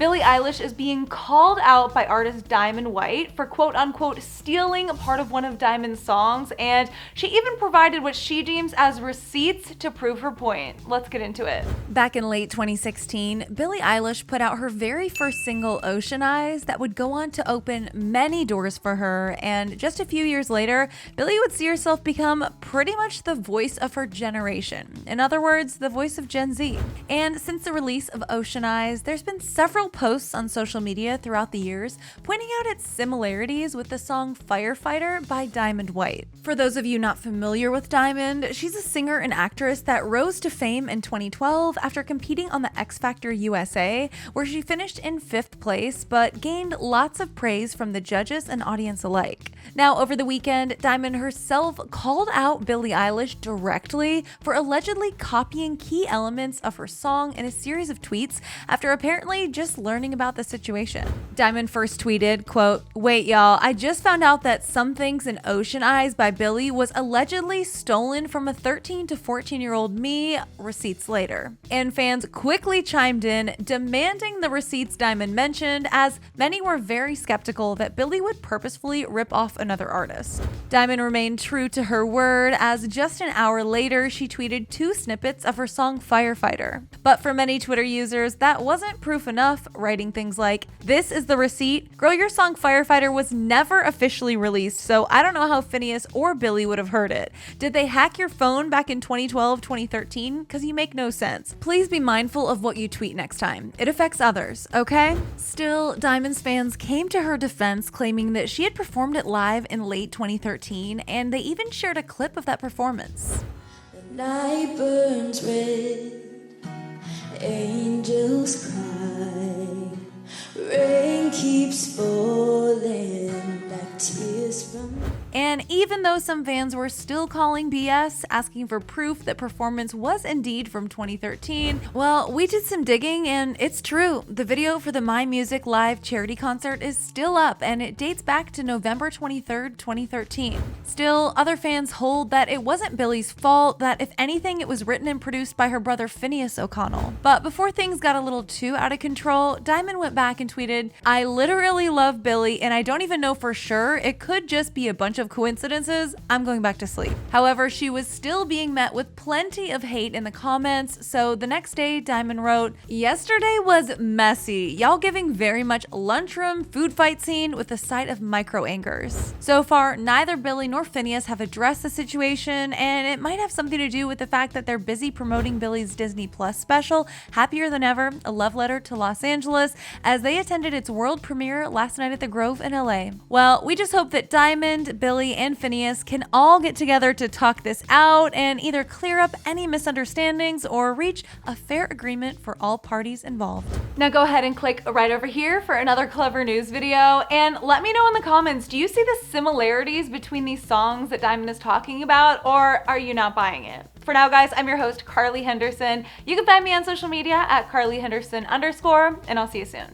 Billie Eilish is being called out by artist Diamond White for quote-unquote stealing part of one of Diamond's songs, and she even provided what she deems as receipts to prove her point. Let's get into it. Back in late 2016, Billie Eilish put out her very first single, Ocean Eyes, that would go on to open many doors for her, and just a few years later, Billie would see herself become pretty much the voice of her generation. In other words, the voice of Gen Z. And since the release of Ocean Eyes, there's been several posts on social media throughout the years pointing out its similarities with the song Firefighter by Diamond White. For those of you not familiar with Diamond, she's a singer and actress that rose to fame in 2012 after competing on the X Factor USA, where she finished in 5th place but gained lots of praise from the judges and audience alike. Now, over the weekend, Diamond herself called out Billie Eilish directly for allegedly copying key elements of her song in a series of tweets after apparently just learning about the situation. Diamond first tweeted, quote, "Wait y'all, I just found out that Some Things in Ocean Eyes by Billie was allegedly stolen from a 13 to 14-year-old me, receipts later." And fans quickly chimed in, demanding the receipts Diamond mentioned, as many were very skeptical that Billie would purposefully rip off another artist. Diamond remained true to her word, as just an hour later she tweeted 2 snippets of her song Firefighter. But for many Twitter users, that wasn't proof enough, writing things like, "This is the receipt. Girl, your song Firefighter was never officially released, so I don't know how Phineas or Billie would have heard it. Did they hack your phone back in 2012, 2013? Because you make no sense. Please be mindful of what you tweet next time. It affects others, okay?" Still, Diamond's fans came to her defense, claiming that she had performed it live in late 2013, and they even shared a clip of that performance. "The night burns red, angels cry, rain keeps falling like tears from..." And even though some fans were still calling BS, asking for proof that performance was indeed from 2013, well, we did some digging and it's true. The video for the My Music Live charity concert is still up, and it dates back to November 23rd, 2013. Still, other fans hold that it wasn't Billie's fault, that if anything, it was written and produced by her brother Phineas O'Connell. But before things got a little too out of control, Diamond went back and tweeted, "I literally love Billie, and I don't even know for sure. It could just be a bunch of coincidences. I'm going back to sleep." However, she was still being met with plenty of hate in the comments, so the next day Diamond wrote, "Yesterday was messy. Y'all giving very much lunchroom food fight scene with a side of micro angers." So far, neither Billie nor Phineas have addressed the situation, and it might have something to do with the fact that they're busy promoting Billie's Disney Plus special, Happier Than Ever, A Love Letter to Los Angeles, as they attended its world premiere last night at the Grove in LA. Well, we just hope that Diamond, Billie, and Phineas can all get together to talk this out and either clear up any misunderstandings or reach a fair agreement for all parties involved. Now go ahead and click right over here for another Clevver news video, and let me know in the comments, do you see the similarities between these songs that Diamond is talking about, or are you not buying it? For now, guys, I'm your host, Carly Henderson. You can find me on social media at carlyhenderson_, and I'll see you soon.